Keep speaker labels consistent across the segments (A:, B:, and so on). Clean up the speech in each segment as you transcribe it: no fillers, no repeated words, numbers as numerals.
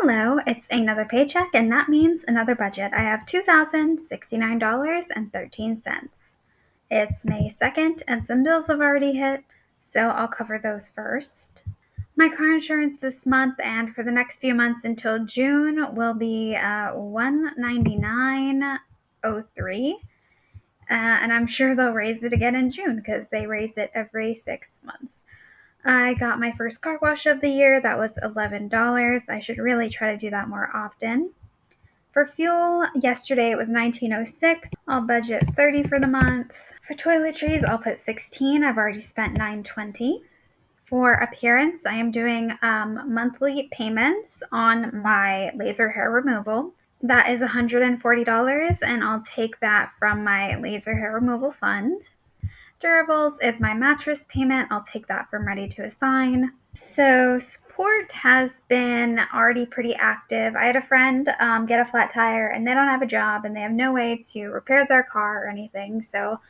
A: Hello, it's another paycheck, and that means another budget. I have $2,069.13. It's May 2nd, and some bills have already hit, so I'll cover those first. My car insurance this month and for the next few months until June will be $199.03. And I'm sure they'll raise it again in June because they raise it every 6 months. I got my first car wash of the year. That was $11. I should really try to do that more often. For fuel, yesterday it was $19.06. I'll budget $30 for the month. For toiletries, I'll put $16. I've already spent $9.20. For appearance, I am doing monthly payments on my laser hair removal. That is $140, and I'll take that from my laser hair removal fund. Durables is my mattress payment. I'll take that from Ready to Assign. So support has been already pretty active. I had a friend get a flat tire, and they don't have a job, and they have no way to repair their car or anything. So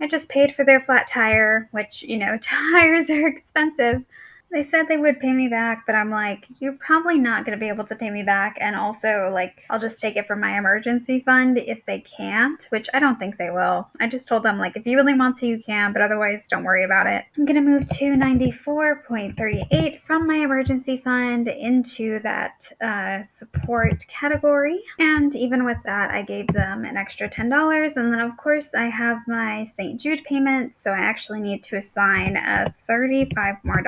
A: I just paid for their flat tire, which, tires are expensive. They said they would pay me back, but I'm like, you're probably not going to be able to pay me back. And also, I'll just take it from my emergency fund if they can't, which I don't think they will. I just told them, if you really want to, you can, but otherwise, don't worry about it. I'm going to move $294.38 from my emergency fund into that support category. And even with that, I gave them an extra $10. And then, of course, I have my St. Jude payment, so I actually need to assign $35 more.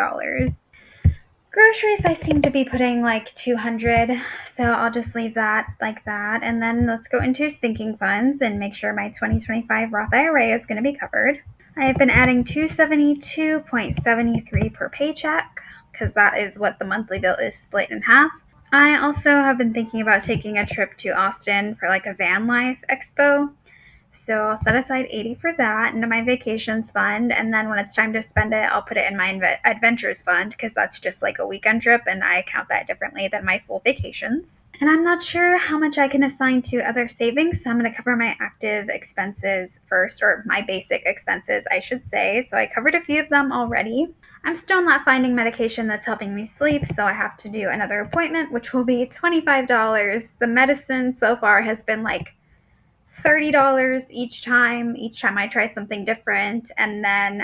A: Groceries, I seem to be putting $200, so I'll just leave that like that. And then let's go into sinking funds and make sure my 2025 Roth IRA is going to be covered. I have been adding $272.73 per paycheck because that is what the monthly bill is split in half. I also have been thinking about taking a trip to Austin for a van life expo. So I'll set aside $80 for that into my vacations fund, and then when it's time to spend it, I'll put it in my adventures fund because that's just a weekend trip, and I count that differently than my full vacations. And I'm not sure how much I can assign to other savings, so I'm going to cover my active expenses first, or my basic expenses, I should say. So I covered a few of them already. I'm still not finding medication that's helping me sleep, so I have to do another appointment, which will be $25. The medicine so far has been $30 each time I try something different. And then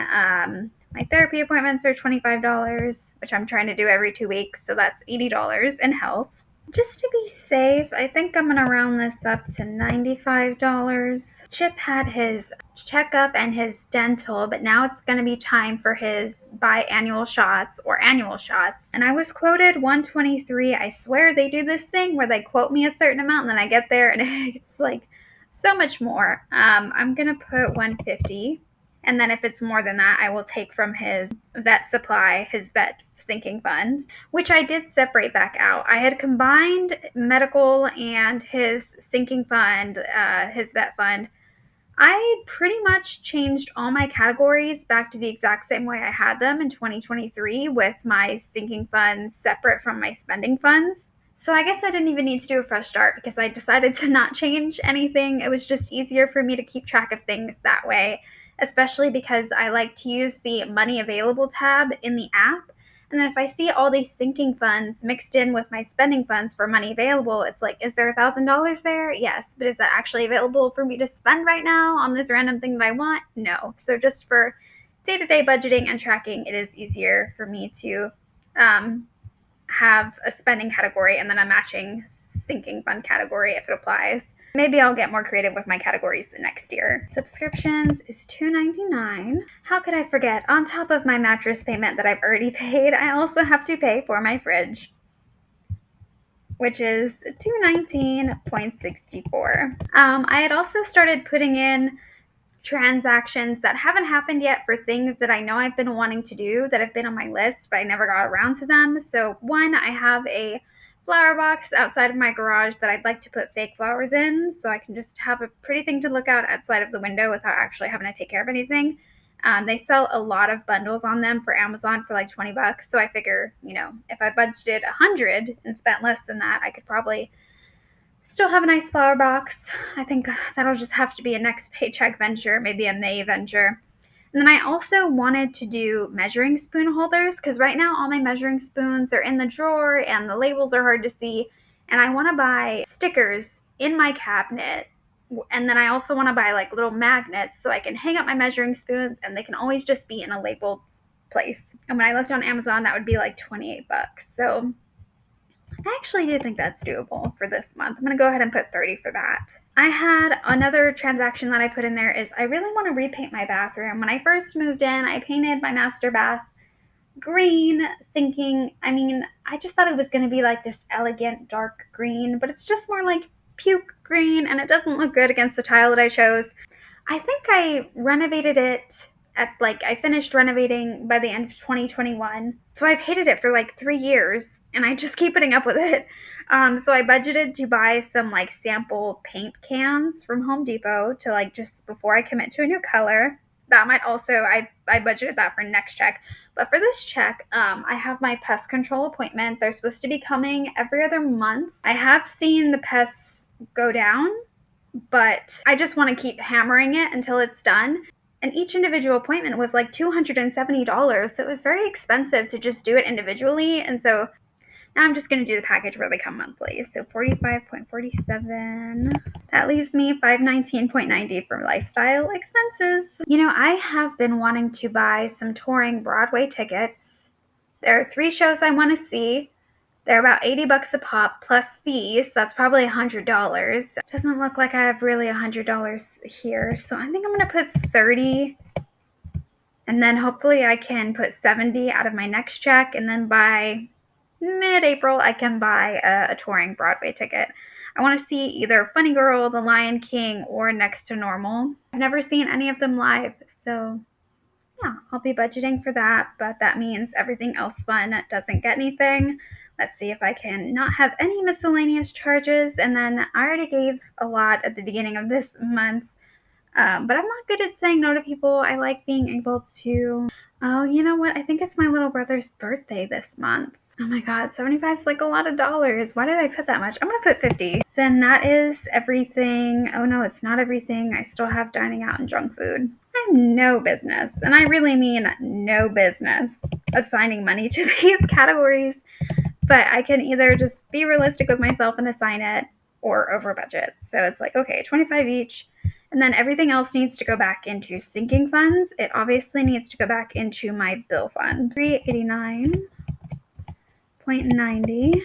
A: my therapy appointments are $25, which I'm trying to do every 2 weeks, so that's $80 in health. Just to be safe, I think I'm going to round this up to $95. Chip had his checkup and his dental, but now it's going to be time for his biannual shots or annual shots. And I was quoted $123. I swear they do this thing where they quote me a certain amount and then I get there and it's so much more. I'm going to put $150. And then if it's more than that, I will take from his vet supply, his vet sinking fund, which I did separate back out. I had combined medical and his sinking fund, his vet fund. I pretty much changed all my categories back to the exact same way I had them in 2023 with my sinking funds separate from my spending funds. So I guess I didn't even need to do a fresh start because I decided to not change anything. It was just easier for me to keep track of things that way, especially because I like to use the money available tab in the app. And then if I see all these sinking funds mixed in with my spending funds for money available, it's is there $1,000 there? Yes, but is that actually available for me to spend right now on this random thing that I want? No. So just for day-to-day budgeting and tracking, it is easier for me to have a spending category and then a matching sinking fund category if it applies. Maybe I'll get more creative with my categories next year. Subscriptions is $299. How could I forget? On top of my mattress payment that I've already paid, I also have to pay for my fridge, which is $219.64. I had also started putting in transactions that haven't happened yet for things that I know I've been wanting to do that have been on my list, but I never got around to them. So one, I have a flower box outside of my garage that I'd like to put fake flowers in so I can just have a pretty thing to look out outside of the window without actually having to take care of anything. They sell a lot of bundles on them for Amazon for $20. So I figure, if I budgeted $100 and spent less than that, I could probably still have a nice flower box. I think that'll just have to be a next paycheck venture, maybe a May venture. And then I also wanted to do measuring spoon holders because right now all my measuring spoons are in the drawer and the labels are hard to see. and I want to buy stickers in my cabinet. And then I also want to buy like little magnets so I can hang up my measuring spoons and they can always just be in a labeled place. And when I looked on Amazon, that would be like 28 bucks. So I actually do think that's doable for this month. I'm going to go ahead and put 30 for that. I had another transaction that I put in there is I really want to repaint my bathroom. When I first moved in, I painted my master bath green, thinking, I just thought it was going to be like this elegant dark green, but it's just more like puke green and it doesn't look good against the tile that I chose. I think I renovated it I finished renovating by the end of 2021. So I've hated it for like 3 years and I just keep putting up with it. So I budgeted to buy some like sample paint cans from Home Depot to like just before I commit to a new color. That might also, I budgeted that for next check. But for this check, I have my pest control appointment. They're supposed to be coming every other month. I have seen the pests go down, but I just want to keep hammering it until it's done. And each individual appointment was like $270. So it was very expensive to just do it individually. And so now I'm just going to do the package where they come monthly. So 45.47. That leaves me 519.90 for lifestyle expenses. I have been wanting to buy some touring Broadway tickets. There are 3 shows I want to see. They're about 80 bucks a pop plus fees. That's probably $100. Doesn't look like I have really $100 here. So I think I'm going to put 30 and then hopefully I can put 70 out of my next check. And then by mid-April, I can buy a touring Broadway ticket. I want to see either Funny Girl, The Lion King, or Next to Normal. I've never seen any of them live, so yeah, I'll be budgeting for that, but that means everything else fun doesn't get anything. Let's see if I can not have any miscellaneous charges. And then I already gave a lot at the beginning of this month, but I'm not good at saying no to people. I like being able to, oh, you know what? I think it's my little brother's birthday this month. Oh my God, 75 is like a lot of dollars. Why did I put that much? I'm going to put 50. Then that is everything. Oh no, it's not everything. I still have dining out and junk food. I have no business, and I really mean no business, assigning money to these categories. But I can either just be realistic with myself and assign it or over budget. So it's like, okay, 25 each. And then everything else needs to go back into sinking funds. It obviously needs to go back into my bill fund. 389.90.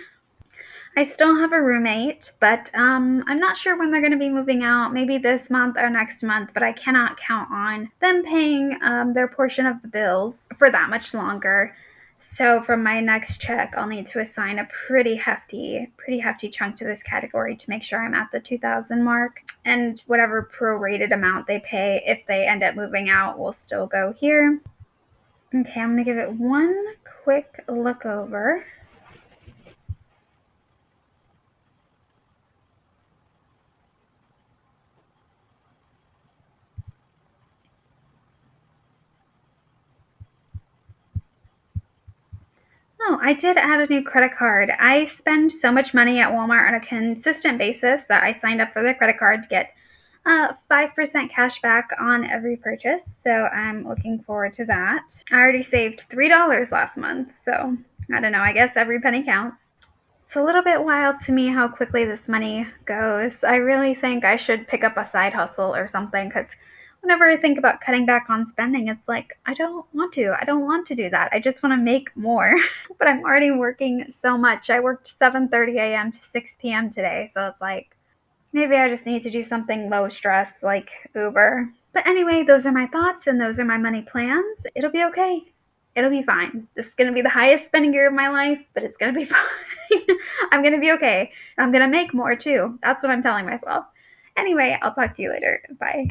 A: I still have a roommate, but I'm not sure when they're going to be moving out, maybe this month or next month, but I cannot count on them paying their portion of the bills for that much longer. So from my next check, I'll need to assign a pretty hefty chunk to this category to make sure I'm at the 2,000 mark. And whatever prorated amount they pay, if they end up moving out, will still go here. Okay, I'm going to give it one quick look over. Oh, I did add a new credit card. I spend so much money at Walmart on a consistent basis that I signed up for the credit card to get 5% cash back on every purchase. So I'm looking forward to that. I already saved $3 last month. So I don't know. I guess every penny counts. It's a little bit wild to me how quickly this money goes. I really think I should pick up a side hustle or something because whenever I think about cutting back on spending, it's like, I don't want to. I don't want to do that. I just want to make more. But I'm already working so much. I worked 7:30 a.m. to 6 p.m. today. So it's like, maybe I just need to do something low stress like Uber. But anyway, those are my thoughts and those are my money plans. It'll be okay. It'll be fine. This is going to be the highest spending year of my life, but it's going to be fine. I'm going to be okay. I'm going to make more too. That's what I'm telling myself. Anyway, I'll talk to you later. Bye.